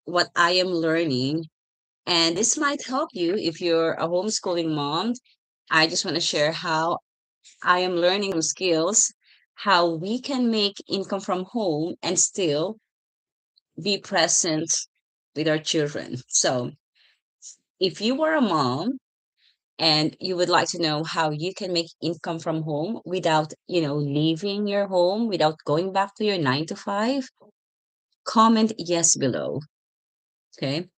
what I am learning. And this might help you if you're a homeschooling mom. I just want to share how I am learning some skills, how we can make income from home and still be present with our children. So, if you are a mom and you would like to know how you can make income from home without, leaving your home, without going back to your 9 to 5, comment yes below. Okay.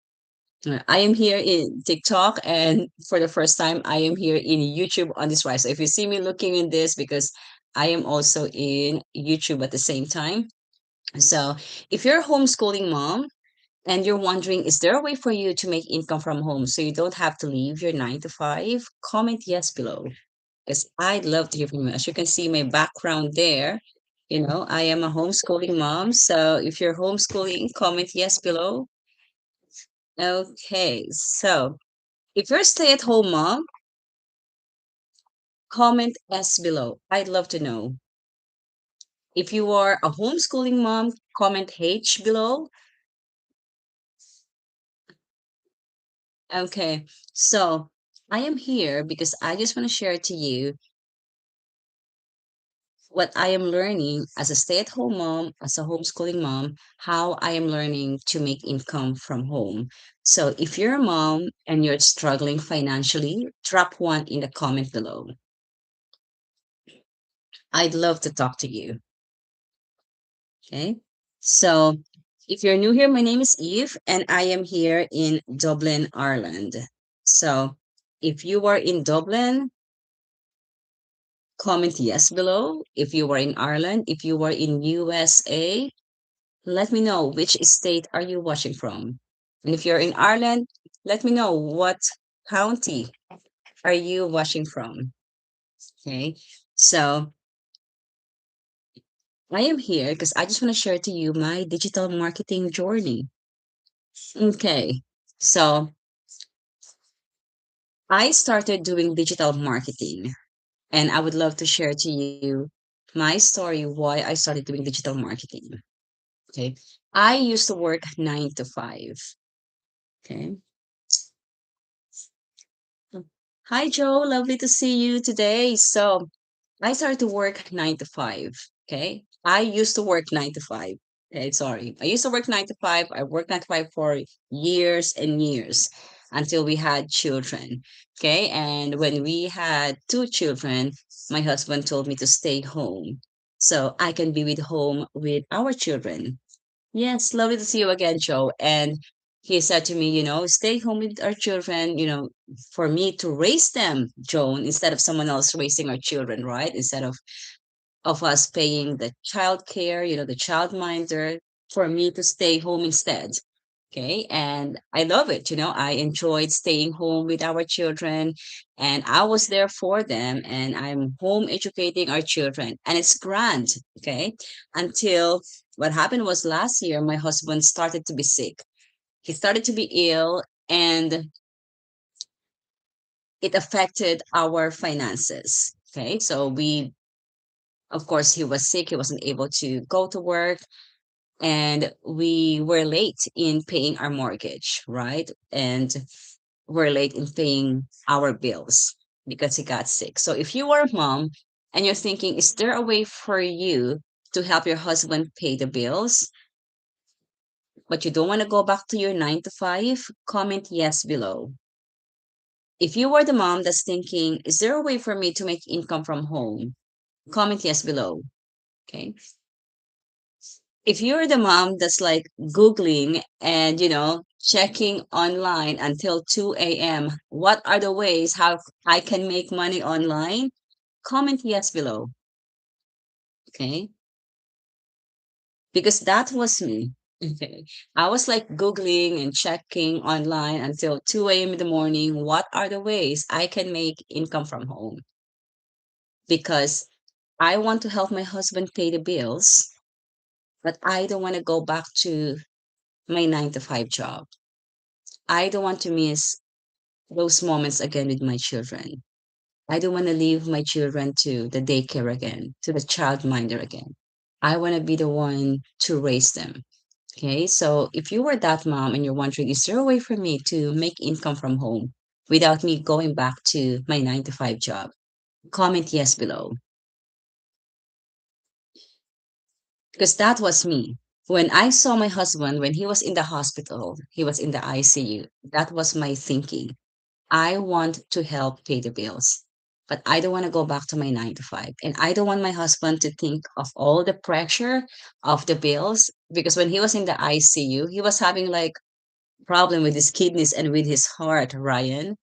I am here in TikTok, and for the first time, I am here in YouTube on this rise. So if you see me looking in this, because I am also in YouTube at the same time. So if you're a homeschooling mom and you're wondering, is there a way for you to make income from home so you don't have to leave your 9 to 5? Comment yes below, because I'd love to hear from you. As you can see my background there, I am a homeschooling mom. So if you're homeschooling, comment yes below. Okay, so if you're a stay-at-home mom, comment S below. I'd love to know. If you are a homeschooling mom, comment H below. Okay, so I am here because I just want to share to you what I am learning as a stay-at-home mom, as a homeschooling mom, how I am learning to make income from home. So if you're a mom and you're struggling financially, drop one in the comment below. I'd love to talk to you. Okay. So if you're new here, my name is Eve and I am here in Dublin, Ireland. So if you are in Dublin, comment yes below. If you are in Ireland, if you are in USA, let me know which state are you watching from. And if you're in Ireland, let me know what county are you watching from. Okay. So I am here because I just want to share to you my digital marketing journey. Okay. So I started doing digital marketing, and I would love to share to you my story why I started doing digital marketing. Okay. I used to work 9 to 5. Okay. Hi, Joe. Lovely to see you today. So I started to work 9 to 5. Okay. I used to work 9 to 5. Okay. Sorry. I used to work 9 to 5. I worked 9 to 5 for years and years until we had children. Okay. And when we had two children, my husband told me to stay home so I can be with home with our children. Yes, lovely to see you again, Joe. And he said to me, stay home with our children, for me to raise them, Joan, instead of someone else raising our children, right? Instead of us paying the child care, the childminder, for me to stay home instead. Okay. And I love it. I enjoyed staying home with our children and I was there for them and I'm home educating our children and it's grand. Okay. Until what happened was last year, my husband started to be sick. He started to be ill and it affected our finances. Okay. So of course, he was sick. He wasn't able to go to work and we were late in paying our mortgage, right? And we're late in paying our bills because he got sick. So if you are a mom and you're thinking, is there a way for you to help your husband pay the bills, but you don't want to go back to your 9 to 5? Comment yes below. If you are the mom that's thinking, is there a way for me to make income from home? Comment yes below. Okay. If you're the mom that's like Googling and, checking online until 2 a.m., what are the ways how I can make money online? Comment yes below. Okay. Because that was me. Okay. I was like Googling and checking online until 2 a.m. in the morning. What are the ways I can make income from home? Because I want to help my husband pay the bills, but I don't want to go back to my 9 to 5 job. I don't want to miss those moments again with my children. I don't want to leave my children to the daycare again, to the childminder again. I want to be the one to raise them. Okay, so if you were that mom and you're wondering, is there a way for me to make income from home without me going back to my 9 to 5 job? Comment yes below, because that was me. When I saw my husband, when he was in the hospital, he was in the ICU, that was my thinking. I want to help pay the bills, but I don't want to go back to my 9 to 5. And I don't want my husband to think of all the pressure of the bills, because when he was in the ICU, he was having like problem with his kidneys and with his heart, Ryan.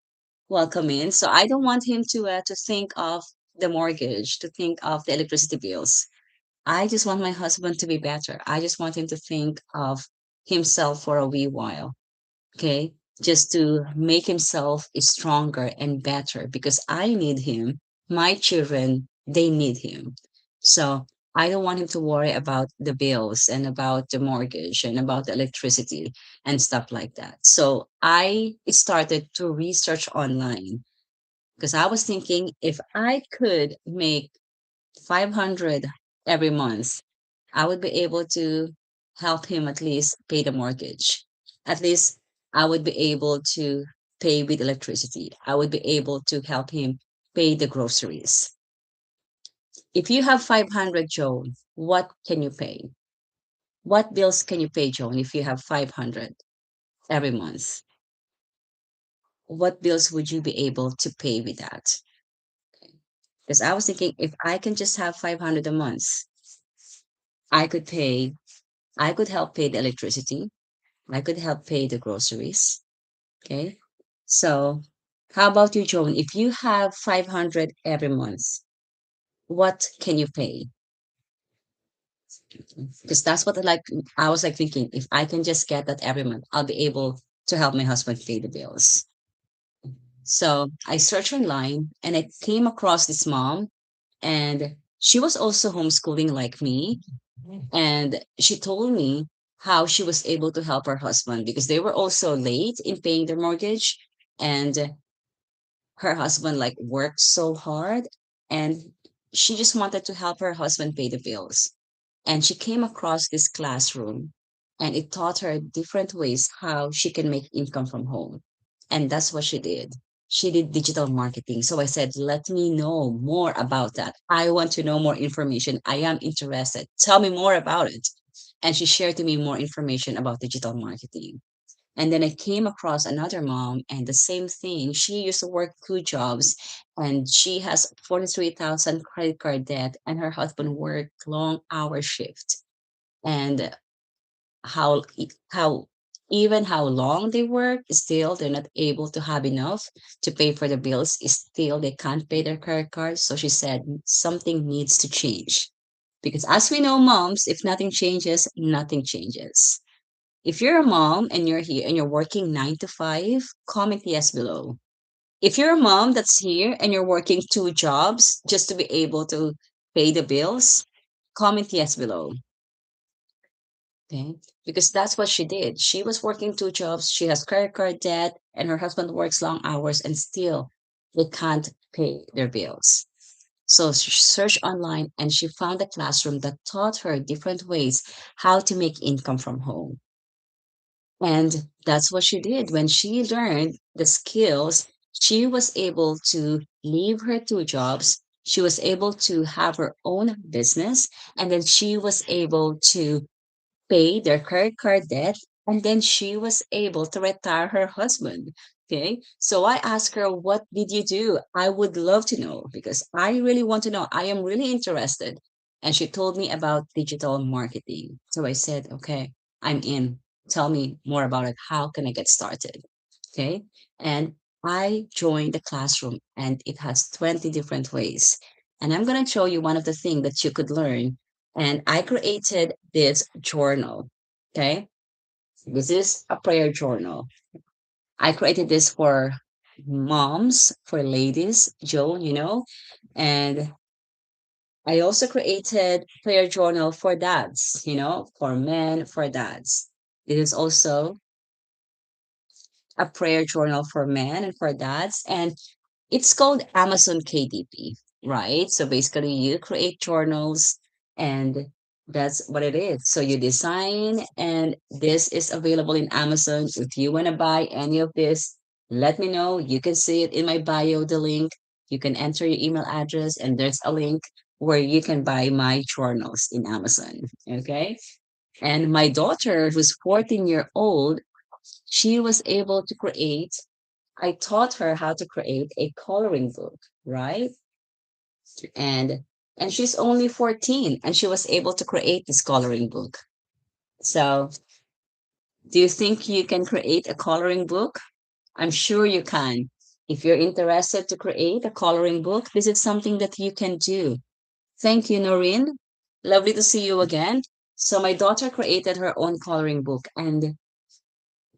Welcome in. So I don't want him to think of the mortgage, to think of the electricity bills. I just want my husband to be better. I just want him to think of himself for a wee while, okay? Just to make himself stronger and better, because I need him. My children, they need him. So I don't want him to worry about the bills and about the mortgage and about the electricity and stuff like that. So I started to research online, because I was thinking, if I could make 500 every month, I would be able to help him at least pay the mortgage. At least I would be able to pay with electricity. I would be able to help him pay the groceries. If you have 500, Joan, what can you pay? What bills can you pay, Joan, if you have 500 every month? What bills would you be able to pay with that? Because I was thinking, if I can just have 500 a month, I could pay, I could help pay the electricity. I could help pay the groceries. Okay. So how about you, Joan? If you have 500 every month, what can you pay? Because that's what I was like thinking, if I can just get that every month, I'll be able to help my husband pay the bills. So I searched online and I came across this mom, and she was also homeschooling like me. And she told me how she was able to help her husband because they were also late in paying their mortgage. And her husband like worked so hard, and she just wanted to help her husband pay the bills. And she came across this classroom, and it taught her different ways how she can make income from home. And that's what she did. She did digital marketing. So I said, let me know more about that. I want to know more information. I am interested. Tell me more about it. And she shared to me more information about digital marketing. And then I came across another mom, and the same thing. She used to work 2 jobs, and she has 43,000 credit card debt, and her husband worked long hour shift. And how even how long they work, still they're not able to have enough to pay for the bills. Still, they can't pay their credit cards. So she said something needs to change. Because as we know, moms, if nothing changes, nothing changes. If you're a mom and you're here and you're working 9 to 5, comment yes below. If you're a mom that's here and you're working 2 jobs just to be able to pay the bills, comment yes below. Okay. Because that's what she did. She was working 2 jobs, she has credit card debt, and her husband works long hours, and still they can't pay their bills. So she searched online and she found a classroom that taught her different ways how to make income from home. And that's what she did. When she learned the skills, she was able to leave her 2 jobs. She was able to have her own business. And then she was able to pay their credit card debt. And then she was able to retire her husband. Okay. So I asked her, what did you do? I would love to know because I really want to know. I am really interested. And she told me about digital marketing. So I said, okay, I'm in. Tell me more about it. How can I get started? Okay. And I joined the classroom, and it has 20 different ways. And I'm going to show you one of the things that you could learn. And I created this journal. Okay. This is a prayer journal. I created this for moms, for ladies, Joan, and I also created prayer journal for dads, for men, for dads. This is also a prayer journal for men and for dads, and it's called Amazon KDP, right? So basically, you create journals, and That's what it is. So you design, and this is available in Amazon. If you want to buy any of this, let me know. You can see it in my bio, the link. You can enter your email address, and there's a link where you can buy my journals in Amazon. Okay. And my daughter, who's 14-year old, she was able to create, I taught her how to create a coloring book, right? And she's only 14 and she was able to create this coloring book. So, do you think you can create a coloring book? I'm sure you can. If you're interested to create a coloring book, this is something that you can do. Thank you, Noreen. Lovely to see you again. So, my daughter created her own coloring book, and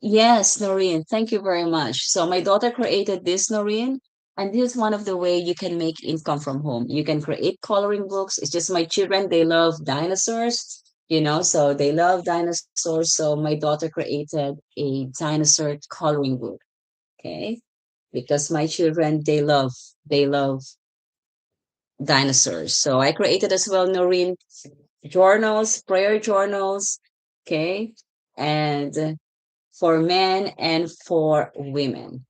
yes, Noreen, thank you very much. So my daughter created this, Noreen, and this is one of the way you can make income from home. You can create coloring books. It's just my children, they love dinosaurs, so they love dinosaurs. So my daughter created a dinosaur coloring book, okay? Because my children, they love dinosaurs. So I created as well, Noreen, journals, prayer journals, okay? And for men and for women.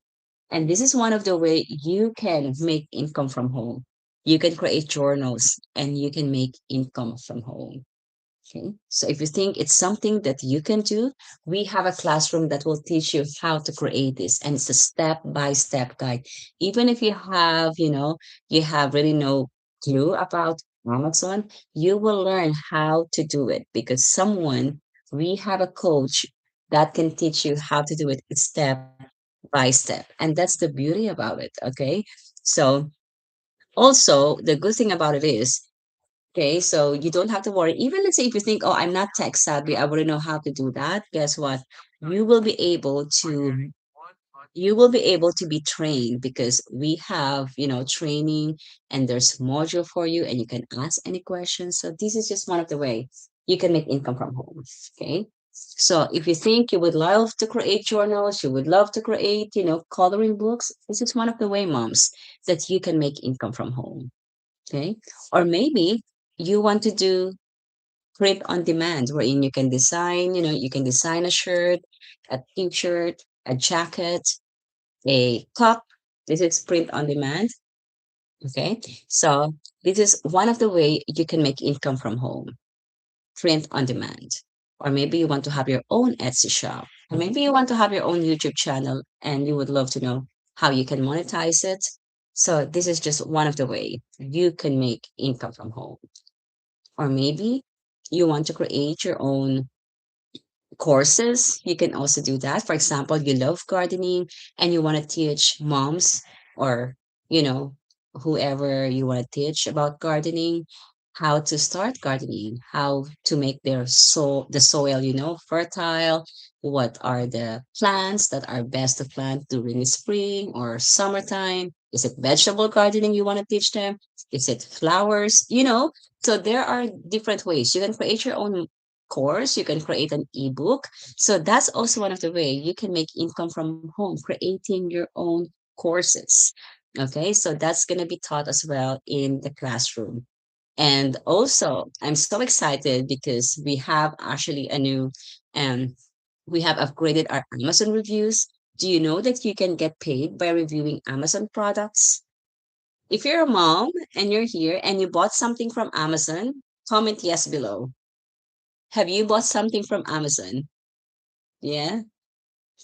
And this is one of the way you can make income from home. You can create journals and you can make income from home. Okay. So if you think it's something that you can do, we have a classroom that will teach you how to create this. And it's a step-by-step guide. Even if you have really no clue about Amazon, you will learn how to do it because we have a coach that can teach you how to do it step by step. And that's the beauty about it. Okay. So also the good thing about it is, okay, so you don't have to worry. Even let's say if you think, oh, I'm not tech savvy, I wouldn't know how to do that. Guess what? You will be able to you will be able to be trained because we have, training and there's module for you and you can ask any questions. So this is just one of the ways you can make income from home. Okay. So if you think you would love to create journals, you would love to create, coloring books, this is one of the way, moms, that you can make income from home. Okay. Or maybe you want to do print on demand, wherein you can design a shirt, a t-shirt, a jacket, a cup. This is print on demand. Okay. So this is one of the way you can make income from home, print on demand. Or maybe you want to have your own Etsy shop. Or maybe you want to have your own YouTube channel and you would love to know how you can monetize it. So this is just one of the way you can make income from home. Or maybe you want to create your own courses. You can also do that. For example, you love gardening and you want to teach moms or, you know, whoever you want to teach about gardening, how to start gardening, how to make the soil, fertile, what are the plants that are best to plant during the spring or summertime. Is it vegetable gardening you want to teach them? Is it flowers? So there are different ways. You can create your own course, you can create an ebook. So that's also one of the way you can make income from home, creating your own courses. Okay, so that's going to be taught as well in the classroom. And also, I'm so excited because we have actually a new, um, we have upgraded our Amazon reviews. Do you know that you can get paid by reviewing Amazon products? If you're a mom and you're here and you bought something from Amazon, comment yes below. Have you bought something from Amazon? Yeah.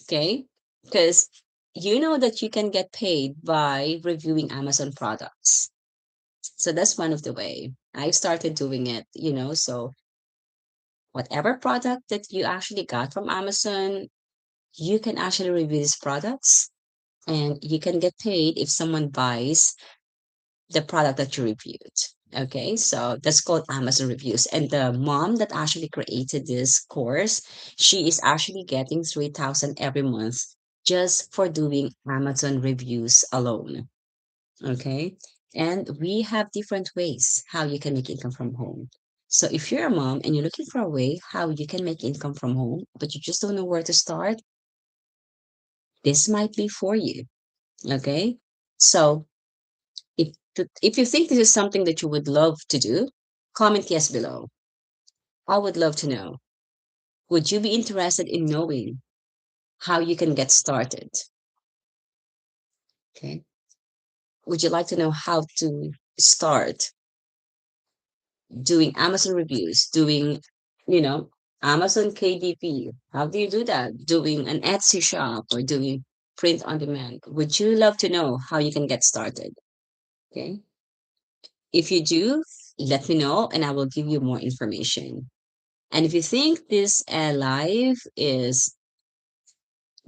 Okay. Because you know that you can get paid by reviewing Amazon products. So that's one of the way I started doing it, so whatever product that you actually got from Amazon, you can actually review these products and you can get paid if someone buys the product that you reviewed. Okay, so that's called Amazon reviews. And the mom that actually created this course, she is actually getting 3,000 every month just for doing Amazon reviews alone. Okay, and we have different ways how you can make income from home. So if you're a mom and you're looking for a way how you can make income from home, but you just don't know where to start, this might be for you. Okay, so if you think this is something that you would love to do, comment yes below. I would love to know. Would you be interested in knowing how you can get started? Okay. Would you like to know how to start doing Amazon reviews, doing, you know, Amazon KDP? How do you do that? Doing an Etsy shop or doing print on demand? Would you love to know how you can get started? Okay. If you do, let me know and I will give you more information. And if you think this live is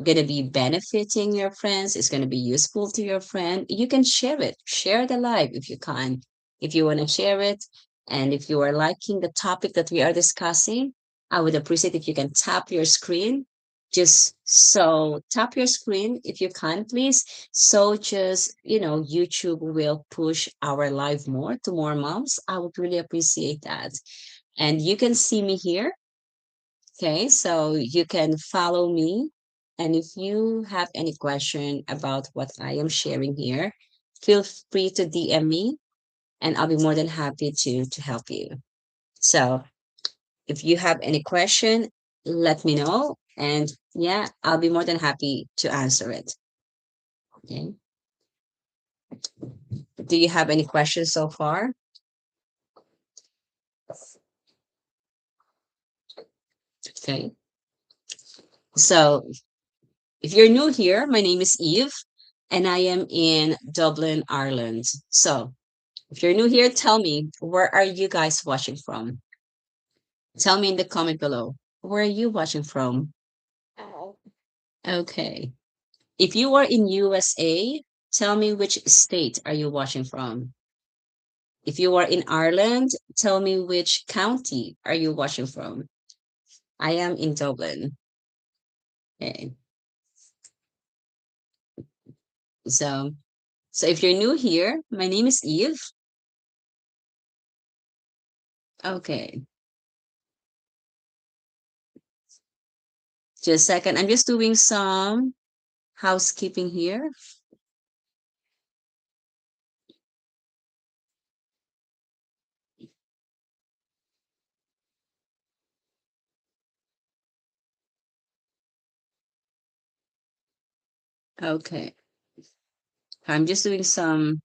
going to be benefiting your friends, it's going to be useful to your friend, you can share it. Share the live if you can. If you want to share it, and if you are liking the topic that we are discussing, I would appreciate if you can tap your screen. Just so tap your screen if you can, please. So just, YouTube will push our live more to more moms. I would really appreciate that. And you can see me here. Okay, so you can follow me. And if you have any question about what I am sharing here, feel free to DM me and I'll be more than happy to help you. So if you have any question, let me know. And yeah, I'll be more than happy to answer it. Okay. Do you have any questions so far? Okay. So if you're new here, my name is Eve and I am in Dublin, Ireland. So if you're new here, tell me, where are you guys watching from? Tell me in the comment below. Where are you watching from? Okay. If you are in USA, tell me which state are you watching from? If you are in Ireland, tell me which county are you watching from? I am in Dublin. Okay. So, so if you're new here, my name is Eve. Okay. Just a second. I'm just doing some housekeeping here. Okay. I'm just doing some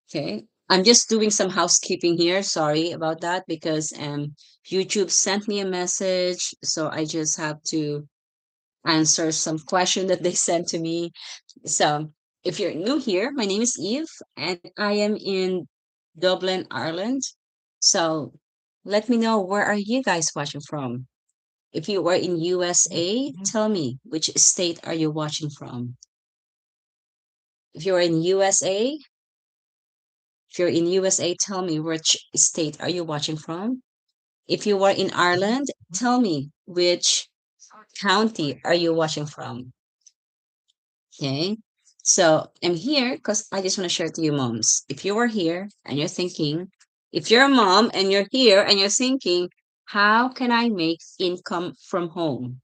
Okay. I'm just doing some housekeeping here. Sorry about that because YouTube sent me a message, so I just have to answer some question that they sent to me. So, if you're new here, my name is Eve and I am in Dublin, Ireland. So, let me know, where are you guys watching from? If you are in USA, tell me, which state are you watching from? If you're in USA, If you're in USA, tell me, which state are you watching from? If you are in Ireland, tell me, which county are you watching from? Okay. So I'm here because I just want to share to you moms. If you are here and you're thinking, if you're a mom and you're here and you're thinking, how can I make income from home?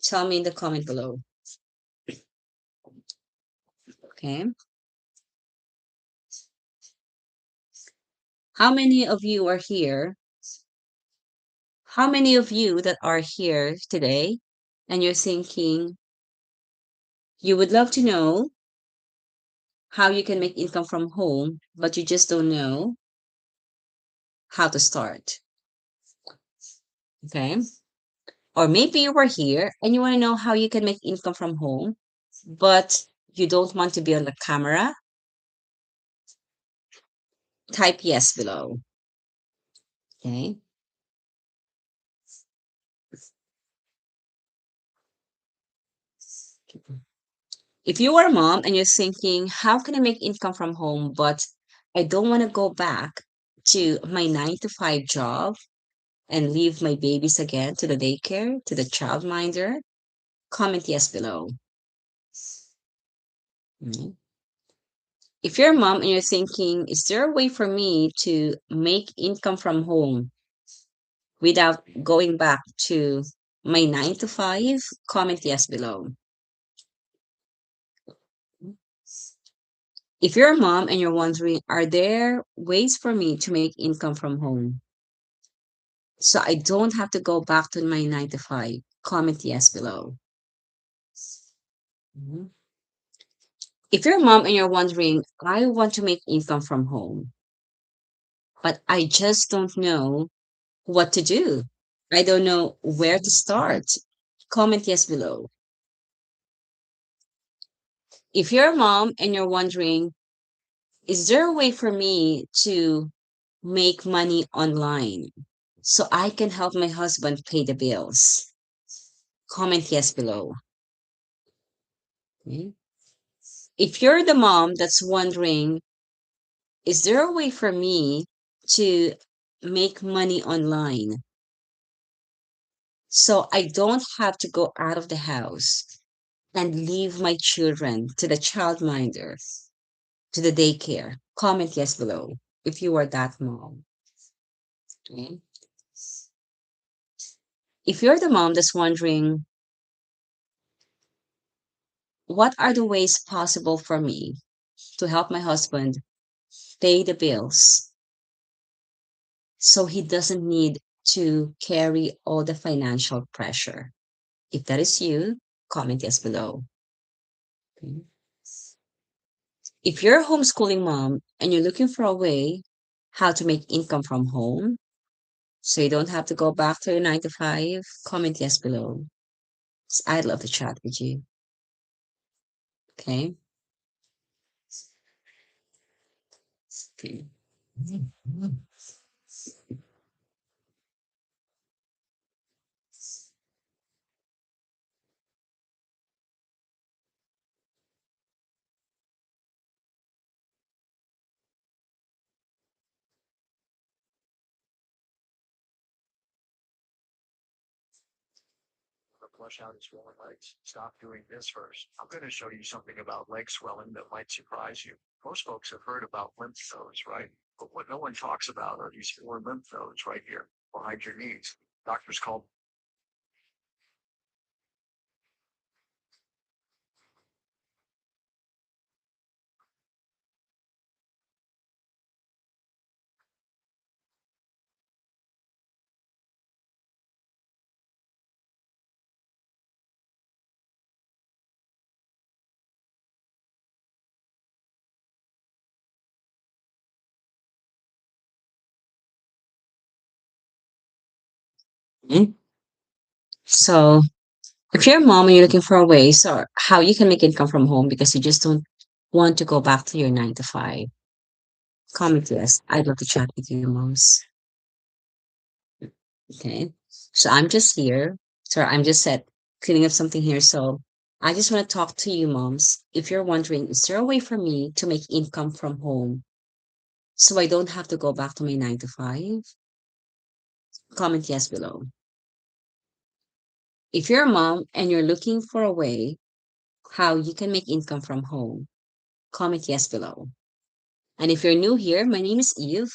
Tell me in the comment below. Okay. How many of you are here? How many of you that are here today and you're thinking, you would love to know how you can make income from home, but you just don't know how to start? Okay. Or maybe you were here and you want to know how you can make income from home, but you don't want to be on the camera. Type yes below. Okay. If you are a mom and you're thinking, how can I make income from home, but I don't want to go back to my 9 to 5 job and leave my babies again to the daycare, to the childminder, comment yes below. Mm. If you're a mom and you're thinking, is there a way for me to make income from home without going back to my 9 to 5? Comment yes below. If you're a mom and you're wondering, are there ways for me to make income from home? So I don't have to go back to my 9 to 5? Comment yes below. Mhm. If you're a mom and you're wondering, I want to make income from home, but I just don't know what to do. I don't know where to start. Comment yes below. If you're a mom and you're wondering, is there a way for me to make money online so I can help my husband pay the bills? Comment yes below. Okay. If you're the mom that's wondering, is there a way for me to make money online so I don't have to go out of the house and leave my children to the childminder, to the daycare? Comment yes below if you are that mom. Okay. If you're the mom that's wondering, what are the ways possible for me to help my husband pay the bills so he doesn't need to carry all the financial pressure? If that is you, comment yes below. Okay. If you're a homeschooling mom and you're looking for a way how to make income from home so you don't have to go back to your 9 to 5, comment yes below. I'd love to chat with you. Okay. Okay. To flush out his swollen legs. Stop doing this first. I'm going to show you something about leg swelling that might surprise you. Most folks have heard about lymph nodes, right? But what no one talks about are these four lymph nodes right here behind your knees. Doctors call. Okay. So if you're a mom and you're looking for a way so how you can make income from home because you just don't want to go back to your 9 to 5, comment yes. I'd love to chat with you, moms. Okay. So I'm just here. Sorry, I'm just set cleaning up something here. So I just want to talk to you, moms. If you're wondering, is there a way for me to make income from home so I don't have to go back to my 9 to 5? Comment yes below. If you're a mom and you're looking for a way how you can make income from home, comment yes below. And if you're new here, my name is Eve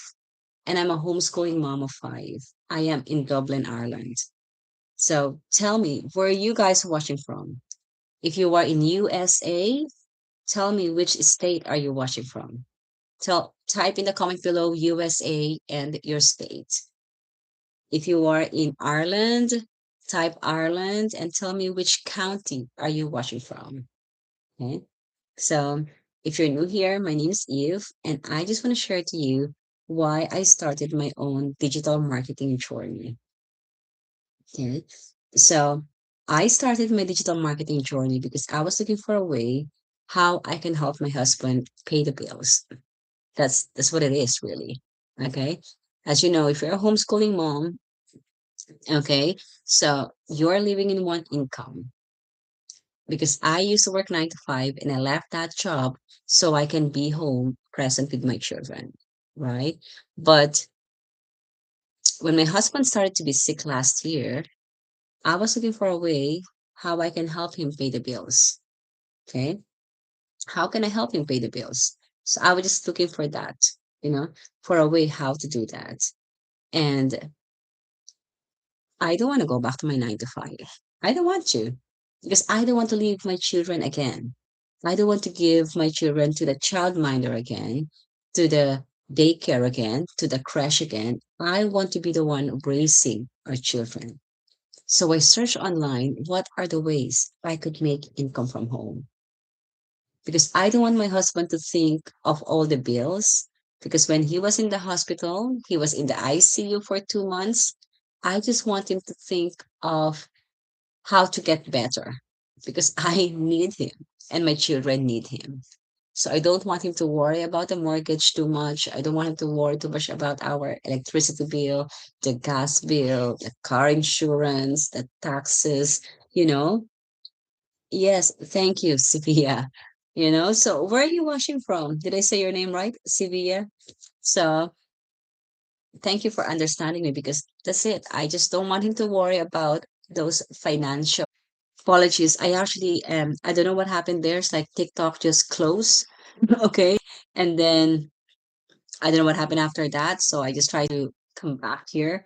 and I'm a homeschooling mom of 5. I am in Dublin, Ireland. So tell me, where are you guys watching from? If you are in USA, tell me which state are you watching from? Type in the comment below USA and your state. If you are in Ireland, type Ireland and tell me which county are you watching from. Okay. So if you're new here, my name is Eve, and I just want to share to you why I started my own digital marketing journey. Okay. So I started my digital marketing journey because I was looking for a way how I can help my husband pay the bills. That's what it is really. Okay. As you know, if you're a homeschooling mom, okay, so you're living in one income because I used to work 9 to 5 and I left that job so I can be home present with my children. Right. But when my husband started to be sick last year, I was looking for a way how I can help him pay the bills. Okay. How can I help him pay the bills? So I was just looking for that, for a way how to do that. And I don't want to go back to my 9 to 5. I don't want to because I don't want to leave my children again. I don't want to give my children to the childminder again, to the daycare again, to the crash again. I want to be the one raising our children. So I searched online what are the ways I could make income from home, because I don't want my husband to think of all the bills. Because when he was in the hospital, he was in the ICU for 2 months. I just want him to think of how to get better, because I need him and my children need him. So I don't want him to worry about the mortgage too much. I don't want him to worry too much about our electricity bill, the gas bill, the car insurance, the taxes, you know. Yes, thank you, Sevilla. So where are you watching from? Did I say your name right? Sevilla? So thank you for understanding me, because that's it. I just don't want him to worry about those financial. Apologies. I don't know what happened there. It's like TikTok just closed. Okay. And then I don't know what happened after that. So I just try to come back here.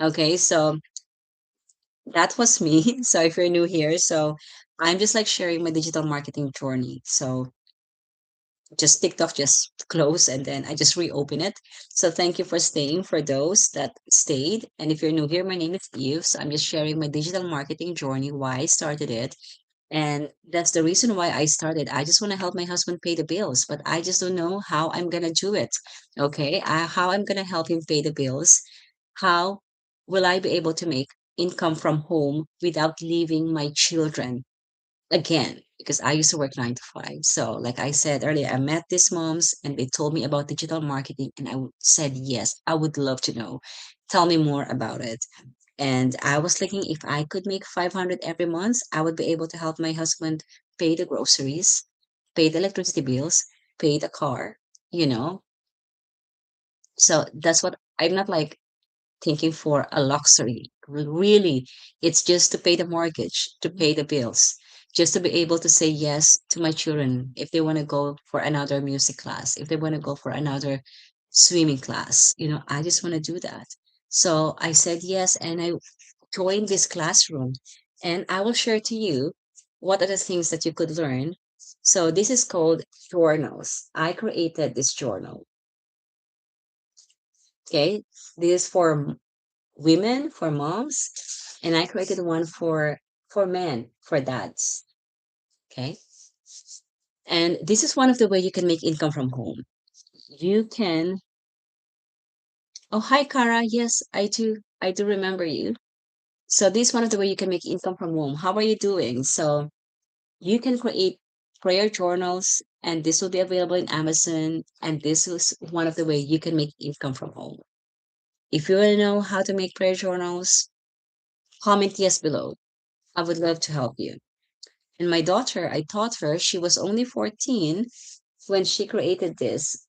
Okay. So that was me. So if you're new here, so I'm just like sharing my digital marketing journey. So just TikTok just closed and then I just reopen it. So thank you for staying for those that stayed. And if you're new here, my name is Eve. So I'm just sharing my digital marketing journey, why I started it. And that's the reason why I started. I just want to help my husband pay the bills, but I just don't know how I'm going to do it. Okay. How I'm going to help him pay the bills. How will I be able to make income from home without leaving my children again? Because I used to work 9 to 5. So, like I said earlier, I met these moms and they told me about digital marketing, and said, yes, I would love to know. Tell me more about it. And I was thinking if I could make 500 every month, I would be able to help my husband pay the groceries, pay the electricity bills, pay the car, you know. So that's what I'm not like thinking for a luxury. Really, it's just to pay the mortgage, to pay the bills, just to be able to say yes to my children if they want to go for another music class, if they want to go for another swimming class. I just want to do that. So I said yes, and I joined this classroom, and I will share to you what are the things that you could learn. So this is called journals. I created this journal. Okay. This is for women, for moms, and I created one for men, for dads. Okay. And this is one of the way you can make income from home. You can. Oh, hi, Kara. Yes, I do remember you. So this is one of the way you can make income from home. How are you doing? So you can create prayer journals, and this will be available in Amazon. And this is one of the way you can make income from home. If you want to know how to make prayer journals, comment yes below. I would love to help you. And my daughter, I taught her, she was only 14 when she created this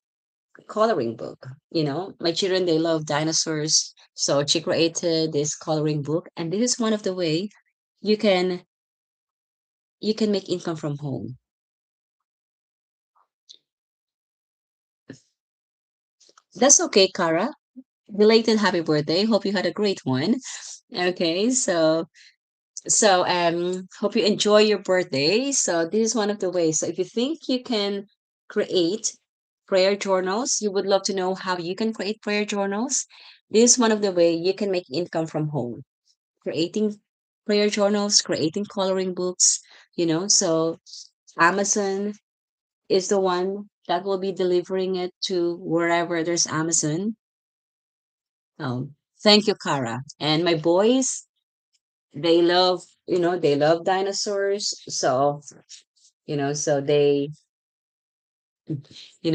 coloring book. My children, they love dinosaurs. So she created this coloring book. And this is one of the way you can make income from home. That's okay, Kara. Belated happy birthday. Hope you had a great one. Okay, so hope you enjoy your birthday. So this is one of the ways. So if you think you can create prayer journals, you would love to know how you can create prayer journals. This is one of the way you can make income from home. Creating prayer journals, creating coloring books, so Amazon is the one that will be delivering it to wherever there's Amazon. Thank you, Kara. And my boys, they love dinosaurs. So, so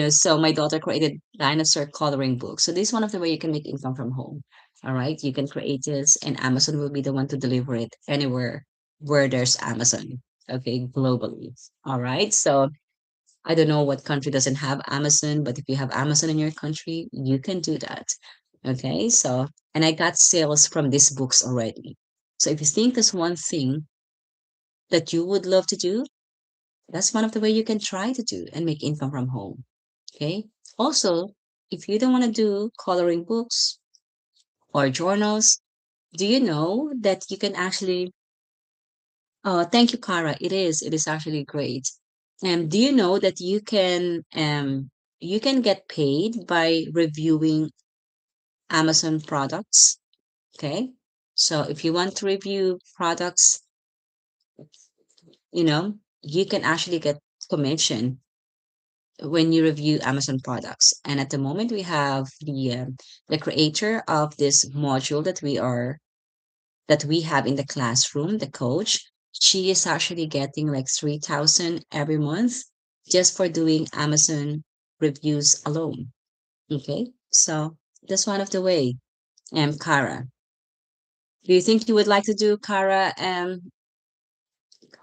so my daughter created dinosaur coloring books. So this is one of the way you can make income from home. All right. You can create this and Amazon will be the one to deliver it anywhere where there's Amazon. Okay. Globally. All right. So I don't know what country doesn't have Amazon, but if you have Amazon in your country, you can do that. Okay. So, and I got sales from these books already. So if you think there's one thing that you would love to do, that's one of the way you can try to do and make income from home. Okay. Also, if you don't want to do coloring books or journals, do you know that you can actually, thank you, Kara. It is actually great. Do you know that you can, You can get paid by reviewing Amazon products. Okay. So if you want to review products, you know, you can actually get commission when you review Amazon products. And at the moment, we have the creator of this module that we have in the classroom, the coach. She is actually getting like 3,000 every month just for doing Amazon reviews alone. Okay, so that's one of the way. Kara, do you think you would like to do, Kara?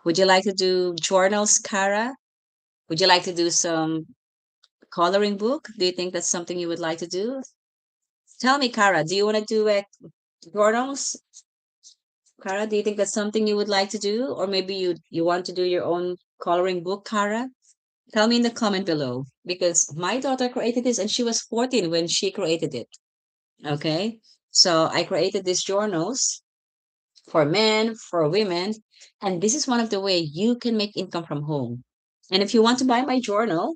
Would you like to do journals, Kara? Would you like to do some coloring book? Do you think that's something you would like to do? Tell me, Kara, do you want to do journals? Kara, do you think that's something you would like to do? Or maybe you want to do your own coloring book, Kara? Tell me in the comment below because my daughter created this and she was 14 when she created it. Okay. So I created these journals for men, for women, and this is one of the way you can make income from home. And if you want to buy my journal,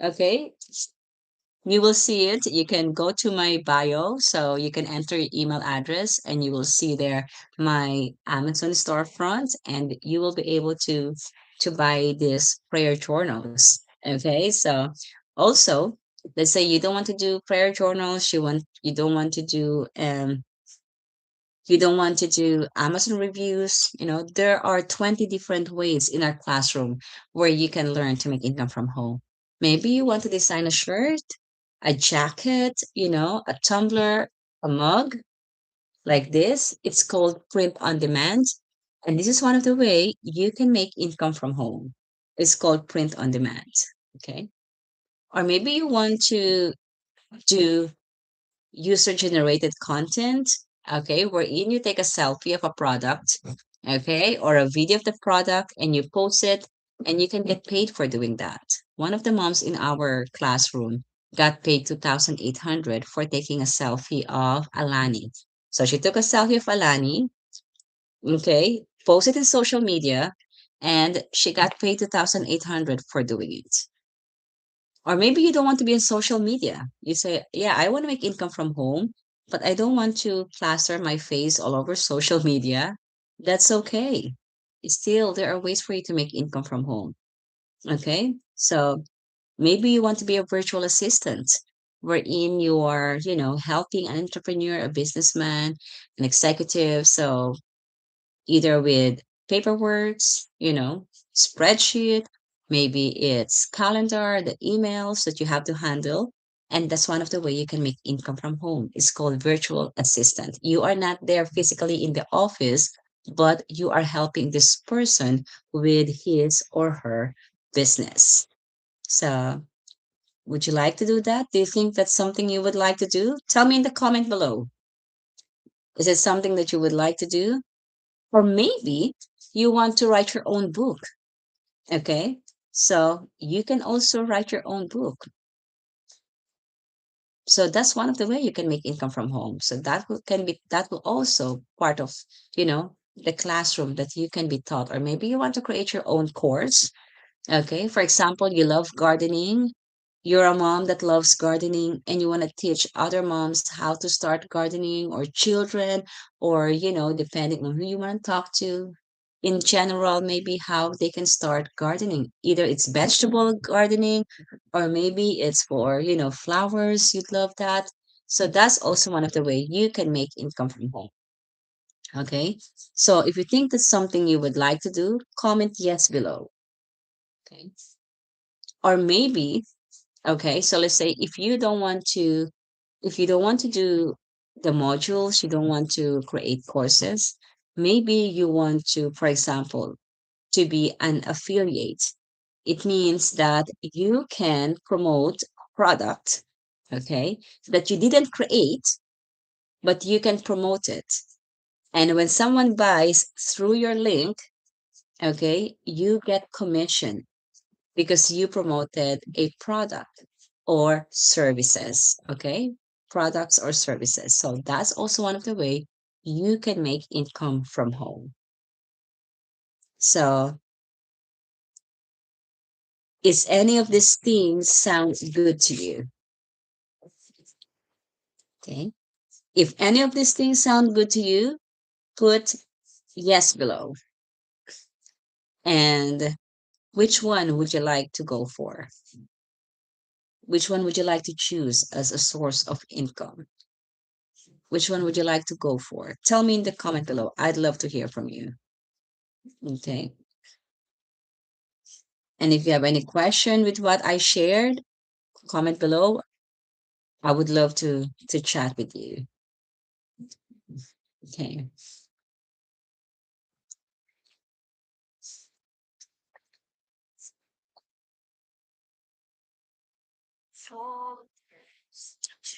okay, you will see it. You can go to my bio, so you can enter your email address, and you will see there my Amazon storefront, and you will be able to buy these prayer journals. Okay, so also, let's say you don't want to do prayer journals, you don't want to do you don't want to do Amazon reviews. There are 20 different ways in our classroom where you can learn to make income from home. Maybe you want to design a shirt, a jacket, a tumbler, a mug like this. It's called print on demand. And this is one of the way you can make income from home. It's called print on demand. Okay. Or maybe you want to do user generated content, okay, wherein you take a selfie of a product, okay, or a video of the product and you post it and you can get paid for doing that. One of the moms in our classroom got paid 2,800 for taking a selfie of Alani. So she took a selfie of Alani, okay, posted in social media, and she got paid 2,800 for doing it. Or maybe you don't want to be on social media. You say, yeah, I want to make income from home, but I don't want to plaster my face all over social media. That's okay. Still, there are ways for you to make income from home. Okay. So maybe you want to be a virtual assistant wherein you are, helping an entrepreneur, a businessman, an executive. So either with paperworks, spreadsheet, maybe it's calendar, the emails that you have to handle. And that's one of the way you can make income from home. It's called virtual assistant. You are not there physically in the office, but you are helping this person with his or her business. So would you like to do that? Do you think that's something you would like to do? Tell me in the comment below. Is it something that you would like to do? Or maybe you want to write your own book. Okay. So you can also write your own book. So that's one of the way you can make income from home. So that will also part of, the classroom that you can be taught. Or maybe you want to create your own course. Okay. For example, you love gardening. You're a mom that loves gardening and you want to teach other moms how to start gardening or children or, depending on who you want to talk to in general, maybe how they can start gardening. Either it's vegetable gardening or maybe it's for, flowers. You'd love that. So that's also one of the way you can make income from home. Okay. So if you think that's something you would like to do, comment yes below. Okay. Or maybe, okay, so let's say if you don't want to do the modules, you don't want to create courses, maybe you want to, for example, to be an affiliate. It means that you can promote product, okay, that you didn't create, but you can promote it. And when someone buys through your link, okay, you get commission because you promoted a product or services, okay? Products or services. So that's also one of the way you can make income from home. So Is any of these things sound good to you? Okay. If any of these things sound good to you, put yes below. And which one would you like to go for? Which one would you like to choose as a source of income? Which one would you like to go for? Tell me in the comment below. I'd love to hear from you. Okay. And if you have any question with what I shared, comment below. I would love to chat with you. Okay.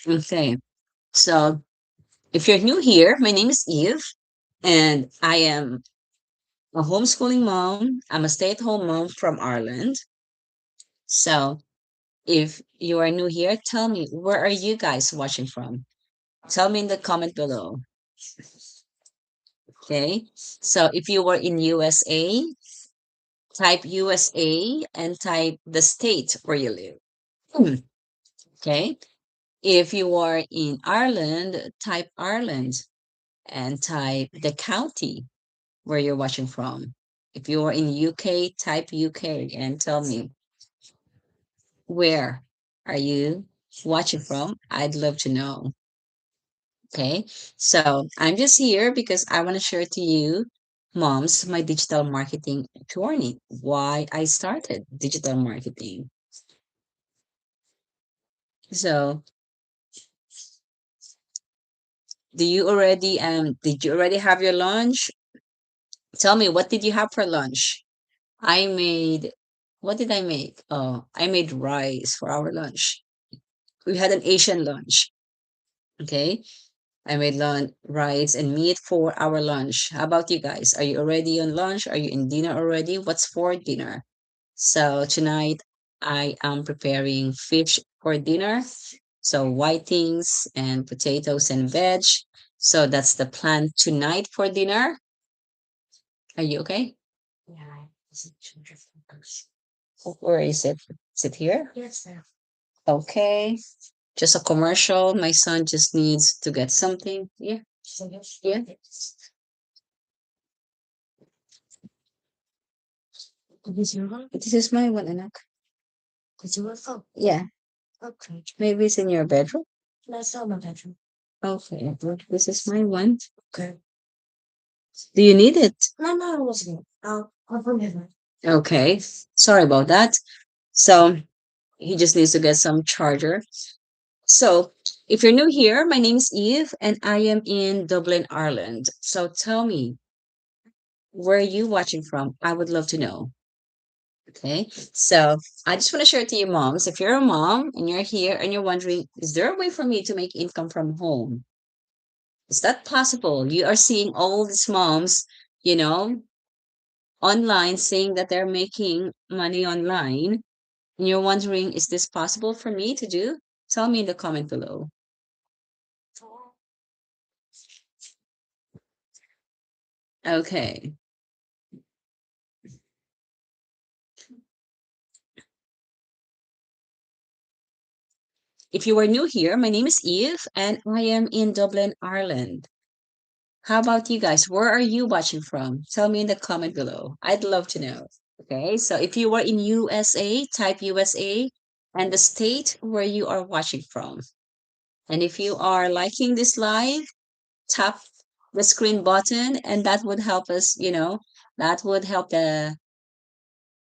Okay. So if you're new here, my name is Eve, and I am a homeschooling mom. I'm a stay-at-home mom from Ireland. So if you are new here, tell me, where are you guys watching from? Tell me in the comment below. Okay. So if you were in USA, type USA and type the state where you live. Hmm. Okay. If you are in Ireland, type Ireland and type the county where you're watching from. If you are in UK, type UK and tell me, where are you watching from? I'd love to know. Okay. So I'm just here because I want to share to you, moms, my digital marketing journey, why I started digital marketing. So did you already have your lunch? Tell me, what did you have for lunch? I made, what did I make? Oh, I made rice for our lunch. We had an Asian lunch. Okay. I made rice and meat for our lunch. How about you guys? Are you already on lunch? Are you in dinner already? What's for dinner? So tonight I am preparing fish for dinner. So whitings and potatoes and veg. So that's the plan tonight for dinner. Are you okay? Where is it? Is it here? Okay. Just a commercial. My son just needs to get something. Yeah. Yeah. This is my one, anak. Yeah. Maybe it's in your bedroom. Okay. This is my one. Do you need it? Okay. Sorry about that. So he just needs to get some charger. So if you're new here, my name is Eve and I am in Dublin, Ireland. So tell me, where are you watching from? I would love to know. Okay. So I just want to share to you, moms, if you're a mom and you're here and you're wondering, is there a way for me to make income from home? Is that possible? You are seeing all these moms, you know, online saying that they're making money online. And you're wondering, is this possible for me to do? Tell me in the comment below. Okay. If you are new here, my name is Eve and I am in Dublin, Ireland. How about you guys? Where are you watching from? Tell me in the comment below. I'd love to know. Okay, so if you were in USA, type USA and the state where you are watching from. And if you are liking this live, tap the screen button and that would help us, that would help the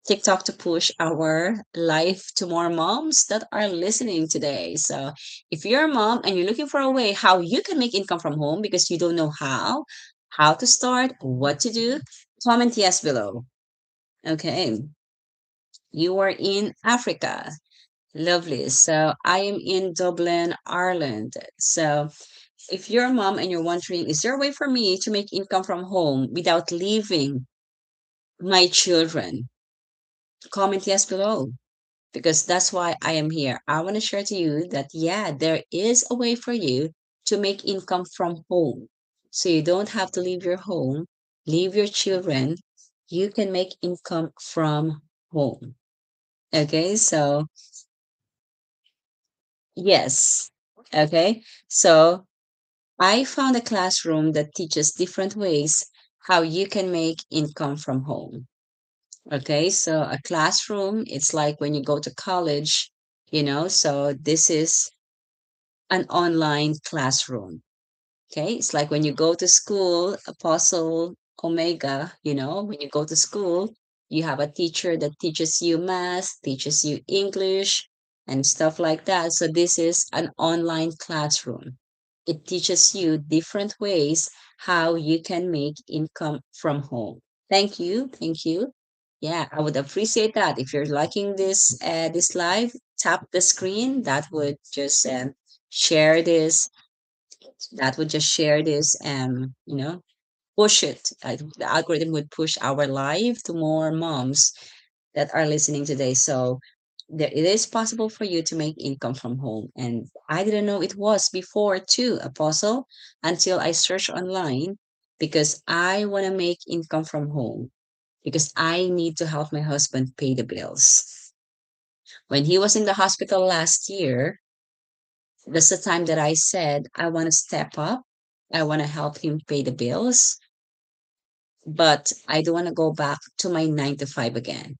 TikTok to push our life to more moms that are listening today. So if you're a mom and you're looking for a way how you can make income from home because you don't know how to start, what to do, comment yes below. Okay. You are in Africa. Lovely. So I am in Dublin, Ireland. So if you're a mom and you're wondering, is there a way for me to make income from home without leaving my children? Comment yes below because that's why I am here. I want to share to you that, yeah, there is a way for you to make income from home. So you don't have to leave your home, leave your children. You can make income from home. Okay, so yes. Okay, so I found a classroom that teaches different ways how you can make income from home. Okay, so a classroom, it's like when you go to college, so this is an online classroom. Okay, it's like when you go to school, Apostle Omega, when you go to school, you have a teacher that teaches you math, teaches you English, and stuff like that. So this is an online classroom. It teaches you different ways how you can make income from home. Thank you. Thank you. Yeah, I would appreciate that. If you're liking this live, tap the screen. Share this that would just share this and push it. The algorithm would push our live to more moms that are listening today. So it is possible for you to make income from home, and I didn't know it was before too, Apostle, until I searched online, because I want to make income from home, because I need to help my husband pay the bills. When he was in the hospital last year, that's the time that I said, I want to step up. I want to help him pay the bills, but I don't want to go back to my 9 to 5 again,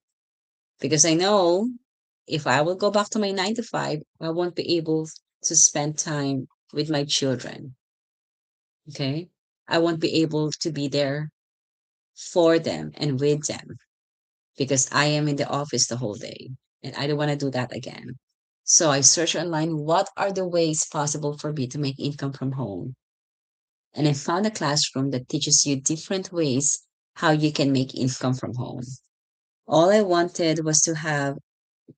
because I know if I will go back to my 9 to 5, I won't be able to spend time with my children. Okay. I won't be able to be there for them and with them, because I am in the office the whole day and I don't want to do that again. So I searched online, what are the ways possible for me to make income from home? And I found a classroom that teaches you different ways how you can make income from home. All I wanted was to have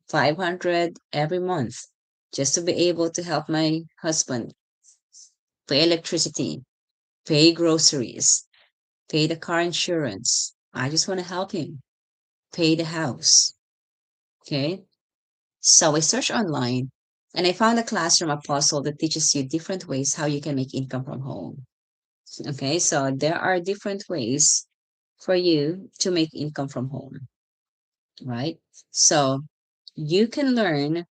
500 every month, just to be able to help my husband pay electricity, pay groceries, pay the car insurance. I just want to help him pay the house. Okay. So I searched online and I found a classroom, Apostle, that teaches you different ways how you can make income from home. Okay. So there are different ways for you to make income from home, right? So you can learn,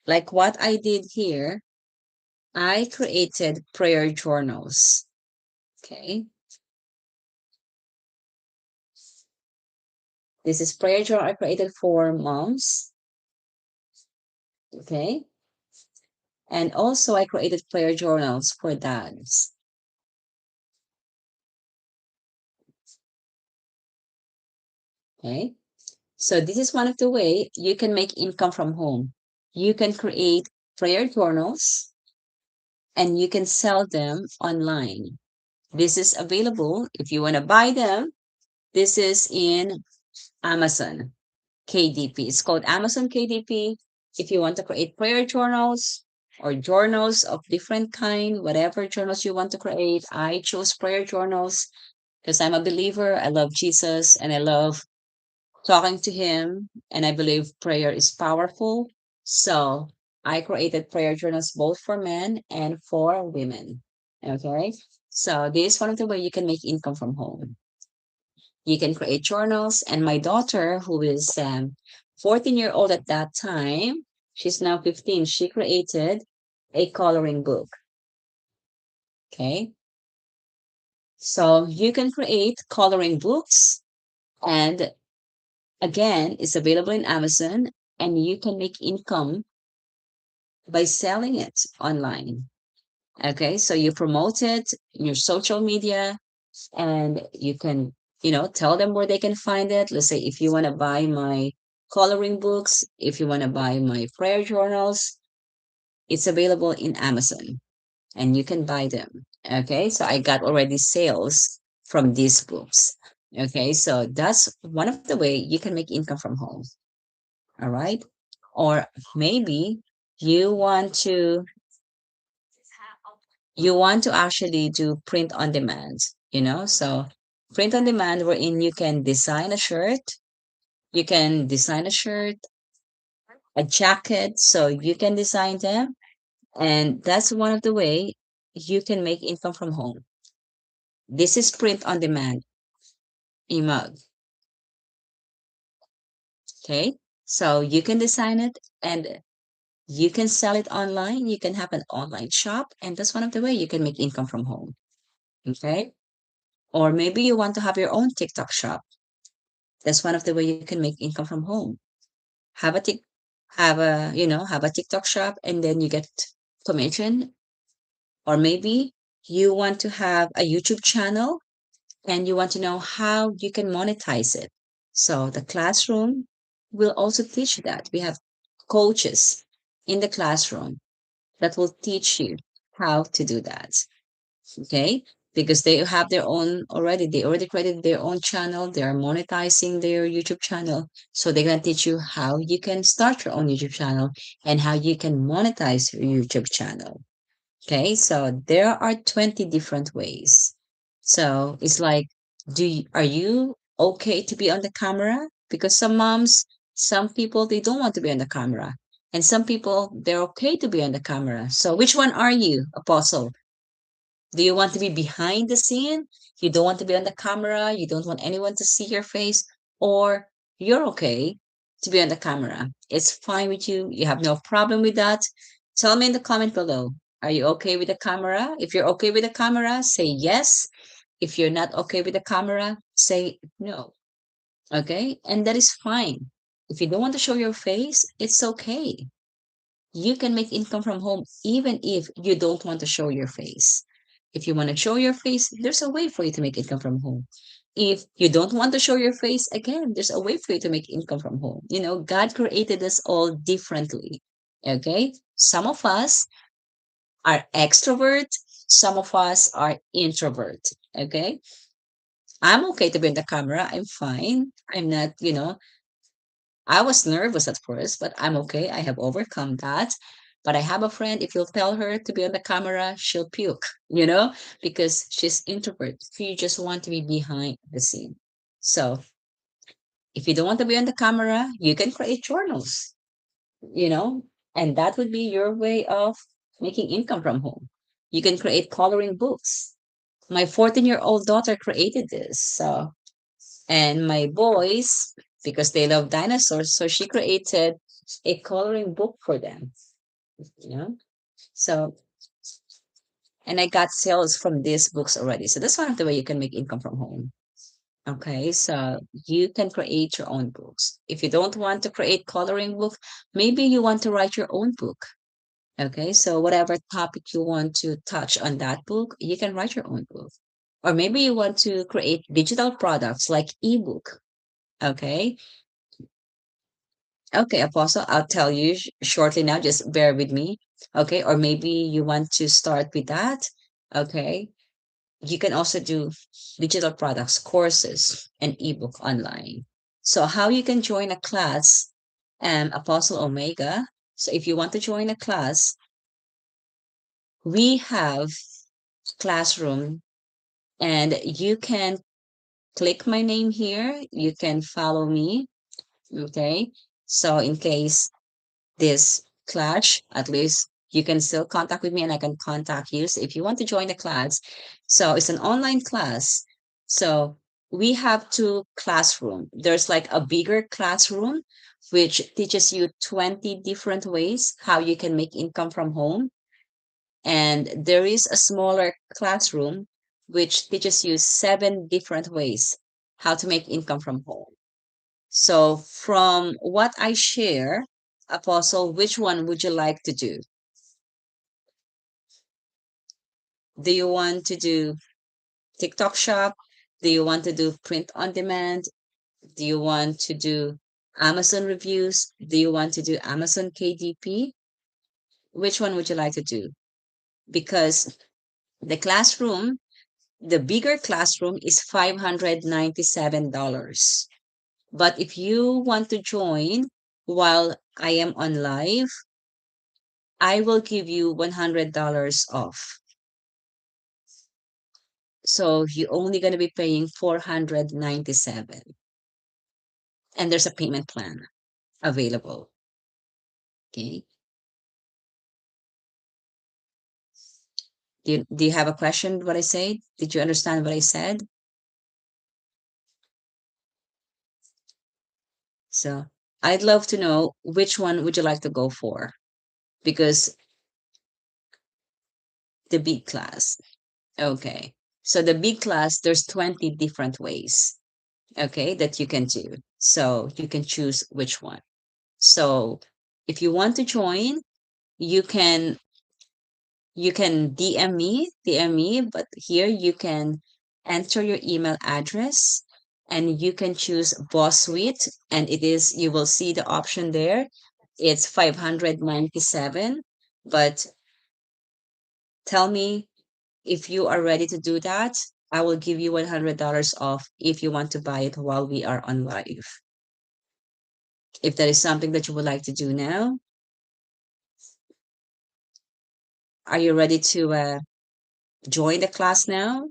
like what I did here. I created prayer journals. Okay. This is prayer journal I created for moms. Okay. And also I created prayer journals for dads. Okay. So this is one of the way you can make income from home. You can create prayer journals and you can sell them online. This is available if you want to buy them. This is in Amazon KDP. It's called Amazon KDP. If you want to create prayer journals or journals of different kind, whatever journals you want to create, I chose prayer journals because I'm a believer. I love Jesus and I love talking to him, and I believe prayer is powerful. So I created prayer journals both for men and for women. Okay. So this is one of the way you can make income from home. You can create journals. And my daughter, who is 14-year old at that time, she's now 15. She created a coloring book. Okay. So you can create coloring books. And again, it's available in Amazon. And you can make income by selling it online. Okay. So you promote it in your social media and you can, tell them where they can find it. Let's say if you want to buy my coloring books, if you want to buy my prayer journals, it's available in Amazon and you can buy them. Okay. So I got already sales from these books. Okay. So that's one of the way you can make income from home. All right. Or maybe you want to actually do print on demand, so print on demand wherein you can design a shirt, you can design a shirt, a jacket, so you can design them, and that's one of the way you can make income from home. This is print on demand, emug. Okay. So you can design it and you can sell it online. You can have an online shop, and that's one of the way you can make income from home. Okay. Or maybe you want to have your own TikTok shop. That's one of the way you can make income from home. Have a tik have a have a TikTok shop and then you get commission. Or maybe you want to have a YouTube channel and you want to know how you can monetize it. So the classroom will also teach you that. We have coaches in the classroom that will teach you how to do that. Okay? Because they have their own already, they already created their own channel, they are monetizing their YouTube channel. So they're going to teach you how you can start your own YouTube channel and how you can monetize your YouTube channel. Okay, so there are 20 different ways. So it's like, are you okay to be on the camera? Because some moms, some people, they don't want to be on the camera. And some people, they're okay to be on the camera. So which one are you, Apostle? Do you want to be behind the scene? You don't want to be on the camera? You don't want anyone to see your face? Or you're okay to be on the camera? It's fine with you. You have no problem with that. Tell me in the comment below. Are you okay with the camera? If you're okay with the camera, say yes. If you're not okay with the camera, say no. Okay? And that is fine. If you don't want to show your face, it's okay. You can make income from home even if you don't want to show your face. If you want to show your face, there's a way for you to make income from home. If you don't want to show your face, again, there's a way for you to make income from home. God created us all differently. Okay? Some of us are extrovert, some of us are introvert. Okay? I'm okay to be in the camera. I'm fine. I'm not, I was nervous at first, but I'm okay. I have overcome that. But I have a friend, if you'll tell her to be on the camera, she'll puke, because she's introvert. She just want to be behind the scene. So if you don't want to be on the camera, you can create journals, you know, and that would be your way of making income from home. You can create coloring books. My 14-year-old daughter created this. So and my boys, because they love dinosaurs, so she created a coloring book for them, you know. So, and I got sales from these books already. So that's one of the way you can make income from home. Okay, so you can create your own books. If you don't want to create coloring book, maybe you want to write your own book. Okay, so whatever topic you want to touch on that book, you can write your own book. Or maybe you want to create digital products like ebook. Okay, okay, Apostle, I'll tell you shortly now. Just bear with me. Okay. Or maybe you want to start with that. Okay. You can also do digital products, courses, and ebook online. So, how you can join a class, Apostle Omega. So, if you want to join a class, we have classroom and you can click my name here. You can follow me. Okay. So, in case this clash, at least you can still contact with me and I can contact you. So if you want to join the class, so it's an online class. So we have two classroom. There's like a bigger classroom which teaches you 20 different ways how you can make income from home. And there is a smaller classroom which teaches you 7 different ways how to make income from home. So, from what I share, Apostle, which one would you like to do? Do you want to do TikTok shop? Do you want to do print on demand? Do you want to do Amazon reviews? Do you want to do Amazon KDP? Which one would you like to do? Because the classroom, the bigger classroom is $597. But if you want to join while I am on live, I will give you $100 off. So you're only going to be paying 497. And there's a payment plan available. Okay. Do you have a question what I said? Did you understand what I said? So I'd love to know which one would you like to go for? Because the big class. Okay. So the big class, there's 20 different ways, okay, that you can do. So you can choose which one. So if you want to join, you can DM me, but here you can enter your email address and you can choose Boss Suite, and it is, you will see the option there. It's 597, but tell me if you are ready to do that. I will give you $100 off if you want to buy it while we are on live. If that is something that you would like to do now, are you ready to join the class now,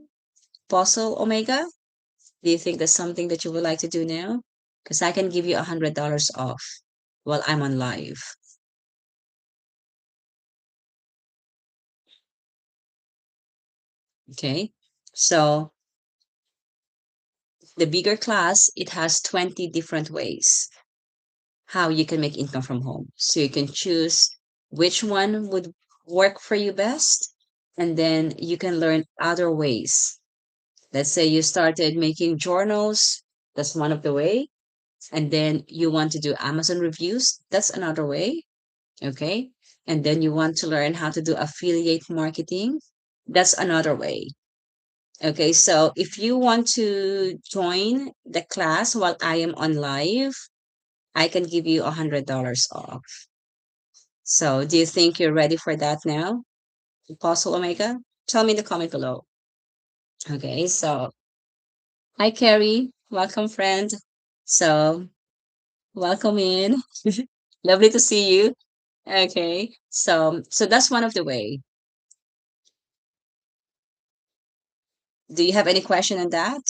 Apostle Omega? Do you think that's something that you would like to do now? Because I can give you $100 off while I'm on live. Okay. So the bigger class, it has 20 different ways how you can make income from home. So you can choose which one would work for you best, and then you can learn other ways. Let's say you started making journals, that's one of the way, and then you want to do Amazon reviews, that's another way, okay? And then you want to learn how to do affiliate marketing, that's another way. Okay, so if you want to join the class while I am on live, I can give you $100 off. So do you think you're ready for that now, Apostle Omega? Tell me in the comment below. Okay, so hi Carrie, welcome friend. So welcome in. Lovely to see you. Okay, so that's one of the way. Do you have any question on that?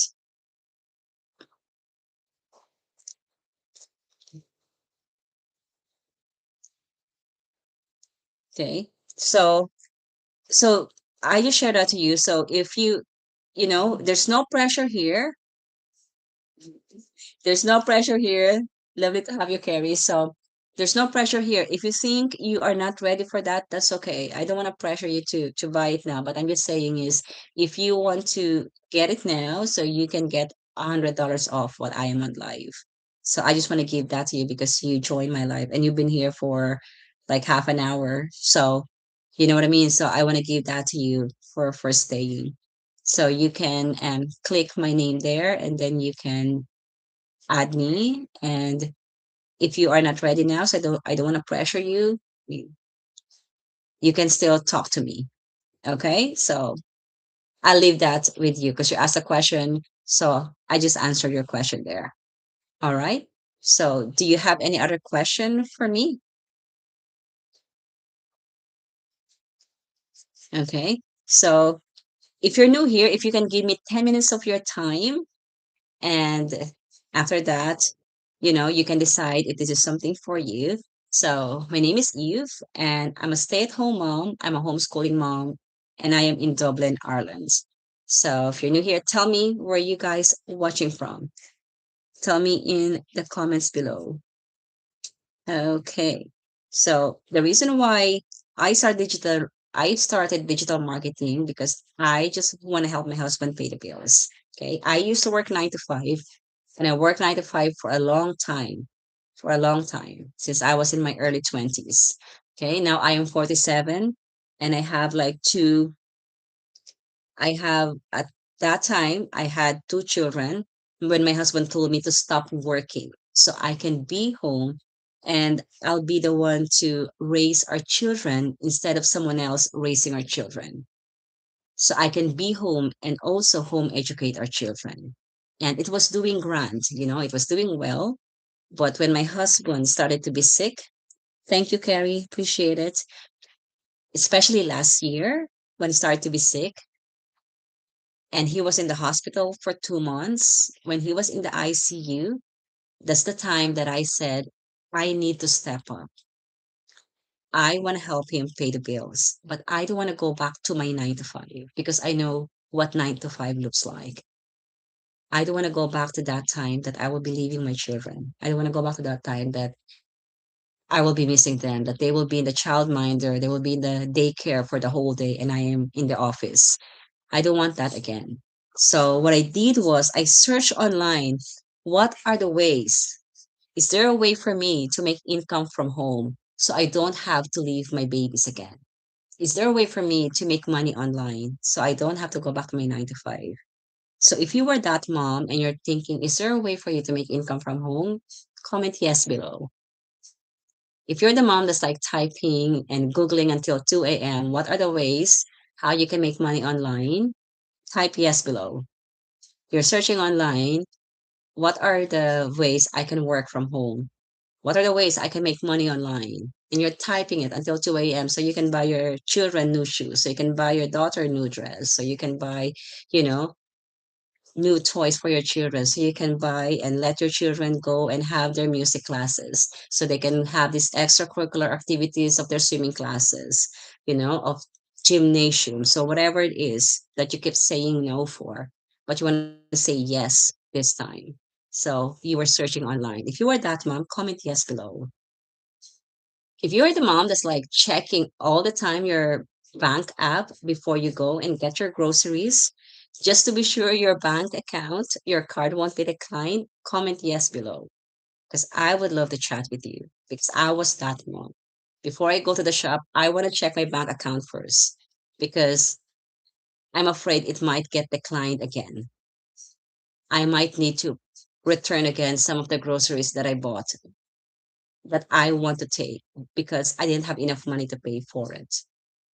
Okay, so so I just shared that to you. So if there's no pressure here. There's no pressure here. Lovely to have you, Carrie. So there's no pressure here. If you think you are not ready for that, that's okay. I don't want to pressure you to buy it now, but I'm just saying is if you want to get it now, so you can get $100 off what I am on live. So I just want to give that to you because you joined my live and you've been here for like half an hour. So you know what I mean? So I want to give that to you for staying. So you can click my name there and then you can add me. And if you are not ready now, so I don't want to pressure you, you, you can still talk to me. Okay. So I'll leave that with you because you asked a question. So I just answered your question there. All right. So do you have any other question for me? Okay. So if you're new here, if you can give me 10 minutes of your time, and after that, you can decide if this is something for you. So my name is Eve, and I'm a stay-at-home mom. I'm a homeschooling mom, and I am in Dublin, Ireland. So if you're new here, tell me where you guys watching from. Tell me in the comments below. Okay. So the reason why I started digital marketing because I just want to help my husband pay the bills. Okay. I used to work 9 to 5, and I worked 9 to 5 for a long time since I was in my early 20s. Okay. Now I am 47 and I have at that time I had 2 children when my husband told me to stop working so I can be home and I'll be the one to raise our children instead of someone else raising our children. So I can be home and also home educate our children. And it was doing grand, it was doing well. But when my husband started to be sick, thank you, Carrie, appreciate it. Especially last year when he started to be sick, and he was in the hospital for 2 months. When he was in the ICU, that's the time that I said, I need to step up. I want to help him pay the bills, but I don't want to go back to my 9 to 5 because I know what 9 to 5 looks like. I don't want to go back to that time that I will be leaving my children. I don't want to go back to that time that I will be missing them, that they will be in the childminder, they will be in the daycare for the whole day, and I am in the office. I don't want that again. So what I did was I searched online, what are the ways? Is there a way for me to make income from home so I don't have to leave my babies again? Is there a way for me to make money online so I don't have to go back to my 9 to 5? So if you were that mom and you're thinking, is there a way for you to make income from home? Comment yes below. If you're the mom that's like typing and Googling until 2 a.m., what are the ways how you can make money online? Type yes below. You're searching online, what are the ways I can work from home? What are the ways I can make money online? And you're typing it until 2 a.m. so you can buy your children new shoes, so you can buy your daughter a new dress, so you can buy, you know, new toys for your children, so you can buy and let your children go and have their music classes, so they can have these extracurricular activities of their swimming classes, of gymnasium. So whatever it is that you keep saying no for, but you want to say yes this time. So you were searching online. If you are that mom, comment yes below. If you're the mom that's like checking all the time your bank app before you go and get your groceries, just to be sure your bank account, your card won't be declined, comment yes below. Because I would love to chat with you because I was that mom. Before I go to the shop, I want to check my bank account first because I'm afraid it might get declined again. I might need to return again some of the groceries that I bought that I want to take because I didn't have enough money to pay for it.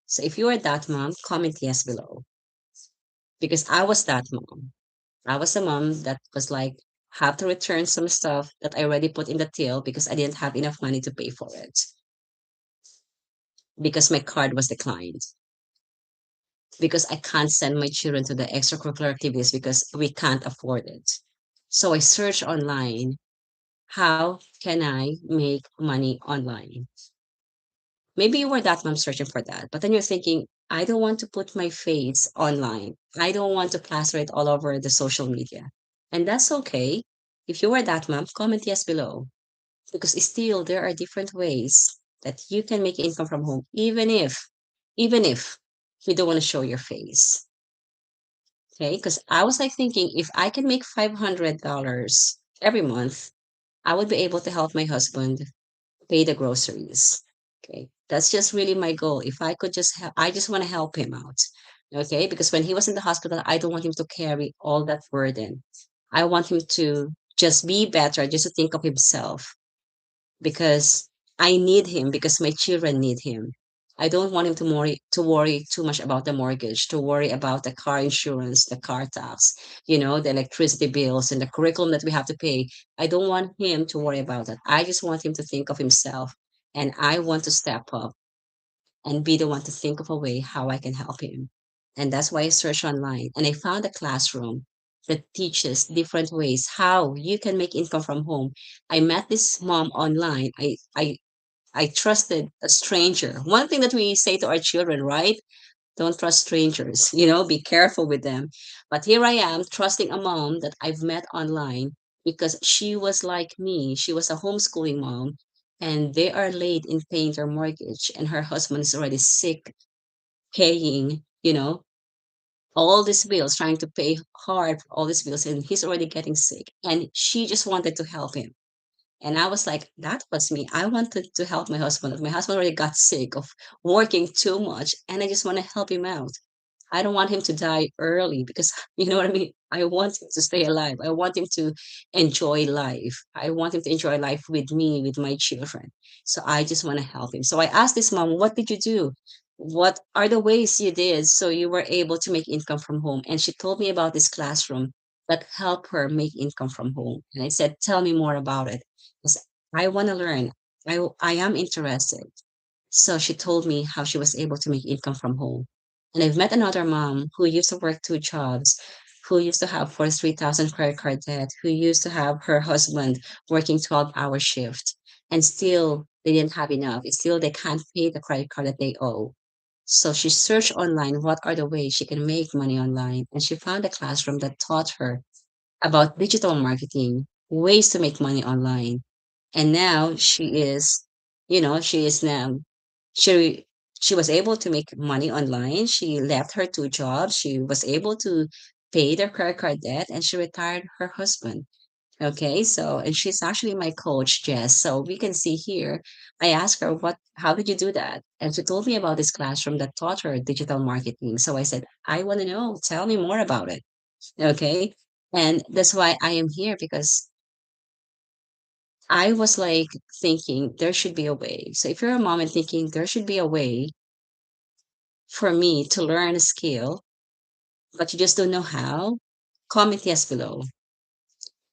So if you are that mom, comment yes below because I was that mom. I was a mom that was like, have to return some stuff that I already put in the till because I didn't have enough money to pay for it because my card was declined. Because I can't send my children to the extracurricular activities because we can't afford it. So I search online, how can I make money online? Maybe you were that mom searching for that, but then you're thinking, I don't want to put my face online. I don't want to plaster it all over the social media. And that's okay. If you were that mom, comment yes below. Because still there are different ways that you can make income from home, even if you don't want to show your face. Okay. Because I was like thinking if I can make $500 every month, I would be able to help my husband pay the groceries. Okay. That's just really my goal. If I could just help, I just want to help him out. Okay. Because when he was in the hospital, I don't want him to carry all that burden. I want him to just be better, just to think of himself because I need him because my children need him. I don't want him to worry too much about the mortgage, to worry about the car insurance, the car tax, the electricity bills and the curriculum that we have to pay. I don't want him to worry about that. I just want him to think of himself and I want to step up and be the one to think of a way how I can help him. And that's why I searched online and I found a classroom that teaches different ways how you can make income from home. I met this mom online. I trusted a stranger. One thing that we say to our children, right? Don't trust strangers, be careful with them. But here I am trusting a mom that I've met online because she was like me. She was a homeschooling mom and they are late in paying their mortgage and her husband is already sick paying, all these bills, trying to pay hard for all these bills and he's already getting sick. And she just wanted to help him. And I was like, that was me. I wanted to help my husband. My husband already got sick of working too much, and I just want to help him out. I don't want him to die early because you know what I mean? I want him to stay alive. I want him to enjoy life. I want him to enjoy life with me, with my children. So I just want to help him. So I asked this mom, what did you do? What are the ways you did so you were able to make income from home? And she told me about this classroom that helped her make income from home. And I said, tell me more about it. 'Cause I want to learn. I am interested. So she told me how she was able to make income from home. And I've met another mom who used to work 2 jobs, who used to have 43,000 credit card debt, who used to have her husband working 12-hour shift, and still they didn't have enough. It's still they can't pay the credit card that they owe. So she searched online what are the ways she can make money online, and she found a classroom that taught her about digital marketing, ways to make money online. And now she is, she is now, she, she was able to make money online. She left her two jobs. She was able to pay their credit card debt and she retired her husband. Okay, so and she's actually my coach, Jess. So we can see here. I asked her how did you do that? And she told me about this classroom that taught her digital marketing. So I said, I want to know, tell me more about it. Okay. And that's why I am here because I was like thinking there should be a way. So if you're a mom and thinking there should be a way for me to learn a skill, but you just don't know how, comment yes below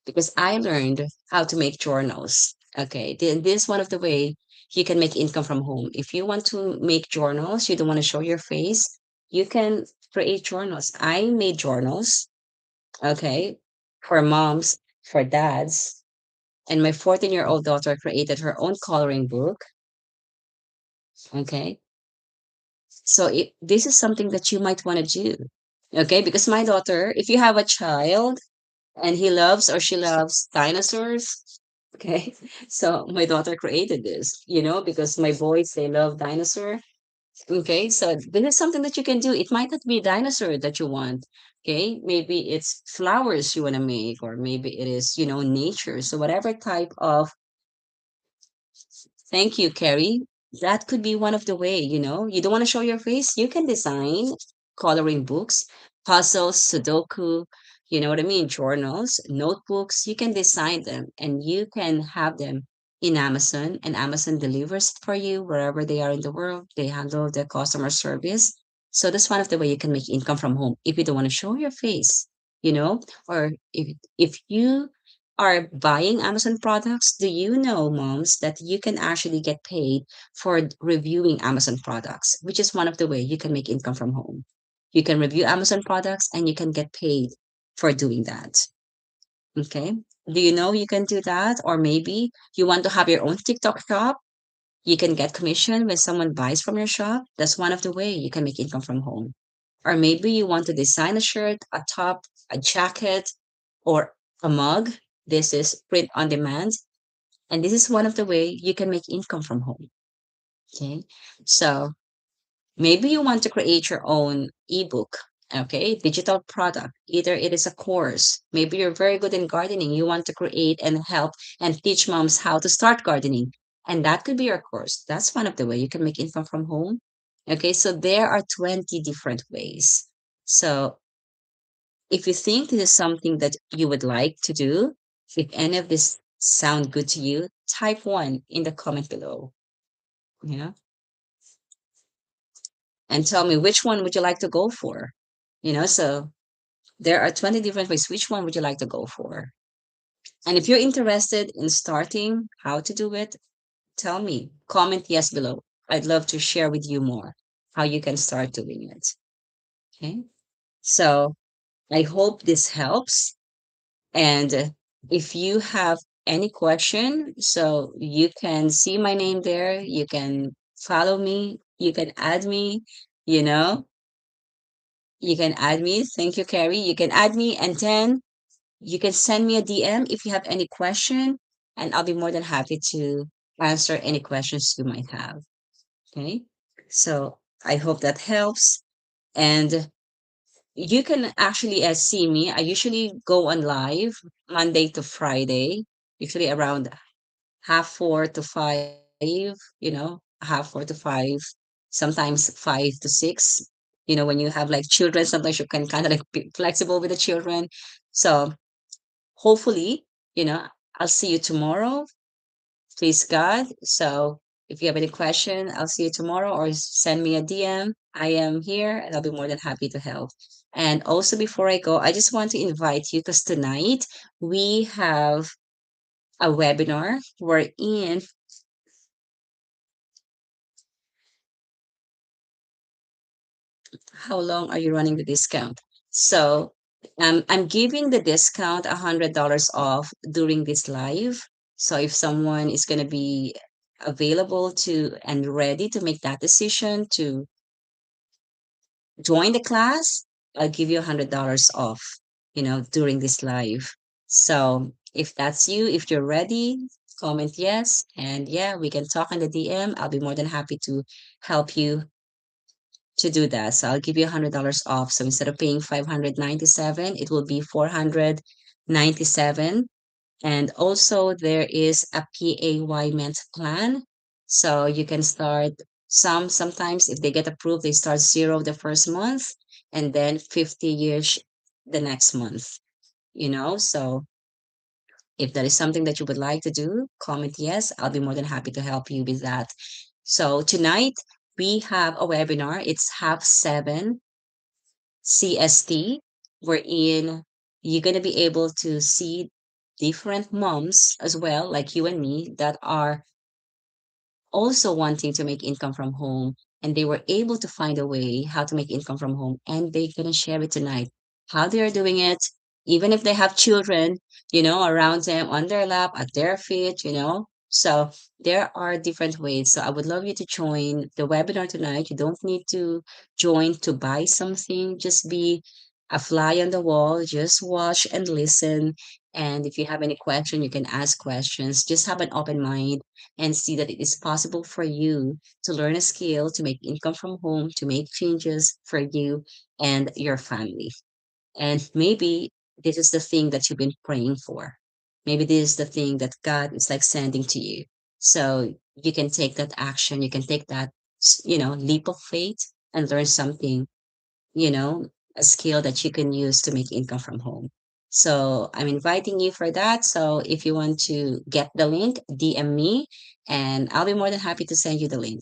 because I learned how to make journals. Okay, this is one of the way you can make income from home. If you want to make journals, you don't want to show your face, you can create journals. I made journals, okay, for moms, for dads, and my 14-year-old daughter created her own coloring book. Okay, so this is something that you might want to do. Okay, because my daughter, if you have a child and he loves or she loves dinosaurs. Okay. So my daughter created this, because my boys, they love dinosaur. Okay. So this is something that you can do. It might not be dinosaur that you want. Okay. Maybe it's flowers you want to make, or maybe it is, nature. So whatever type of thank you, Carrie. That could be one of the way, you don't want to show your face. You can design coloring books, puzzles, Sudoku, you know what I mean? Journals, notebooks. You can design them and you can have them in Amazon, and Amazon delivers it for you wherever they are in the world. They handle the customer service. So that's one of the way you can make income from home if you don't want to show your face, or if you are buying Amazon products, do you know, moms, that you can actually get paid for reviewing Amazon products, which is one of the way you can make income from home. You can review Amazon products and you can get paid for doing that. Okay. Do you know you can do that? Or maybe you want to have your own TikTok shop. You can get commission when someone buys from your shop. That's one of the way you can make income from home. Or maybe you want to design a shirt, a top, a jacket, or a mug. This is print on demand. And this is one of the way you can make income from home. Okay. So maybe you want to create your own ebook, okay, digital product. Either it is a course. Maybe you're very good in gardening. You want to create and help and teach moms how to start gardening. And that could be your course. That's one of the way you can make income from home. Okay, so there are 20 different ways. So if you think this is something that you would like to do, if any of this sound good to you, type one in the comment below. Yeah. And tell me which one would you like to go for? So there are 20 different ways. Which one would you like to go for? And if you're interested in starting how to do it, tell me. Comment yes below. I'd love to share with you more how you can start doing it. Okay. So I hope this helps. And if you have any question, so you can see my name there. You can follow me. You can add me, you know, you can add me. Thank you, Carrie. You can add me, and then you can send me a DM if you have any question, and I'll be more than happy to answer any questions you might have. Okay. So I hope that helps. And you can actually see me. I usually go on live Monday to Friday, usually around half 4 to 5, half 4 to 5, sometimes 5 to 6. When you have like children, sometimes you can kind of like be flexible with the children. So hopefully, you know, I'll see you tomorrow. Please God. So if you have any question, I'll see you tomorrow or send me a DM. I am here and I'll be more than happy to help. And also before I go, I just want to invite you because tonight we have a webinar wherein how long are you running the discount? So I'm giving the discount $100 off during this live. So if someone is going to be available to and ready to make that decision to join the class, I'll give you $100 off, during this live. So if that's you, if you're ready, comment yes. And yeah, we can talk in the DM. I'll be more than happy to help you to do that. So I'll give you $100 off. So instead of paying 597, it will be 497. And also there is a PAYment plan. So you can start sometimes if they get approved, they start zero the first month and then 50 years the next month, So if that is something that you would like to do, comment yes. I'll be more than happy to help you with that. So tonight we have a webinar. It's 6:30 CST, wherein you're going to be able to see different moms as well, like you and me, that are also wanting to make income from home, and they were able to find a way how to make income from home, and they're going to share it tonight how they are doing it, even if they have children, around them on their lap at their feet, so there are different ways. So I would love you to join the webinar tonight. You don't need to join to buy something, just be a fly on the wall, just watch and listen. And if you have any question, you can ask questions. Just have an open mind and see that it is possible for you to learn a skill, to make income from home, to make changes for you and your family. And maybe this is the thing that you've been praying for. Maybe this is the thing that God is like sending to you. So you can take that action, you can take that, leap of faith and learn something, you know, a skill that you can use to make income from home. So I'm inviting you for that. So if you want to get the link, DM me and I'll be more than happy to send you the link.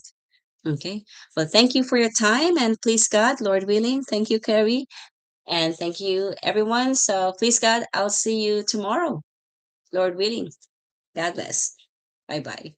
Okay. Well, thank you for your time and please God, Lord willing. Thank you, Carrie. And thank you, everyone. So please God, I'll see you tomorrow, Lord willing. God bless. Bye bye.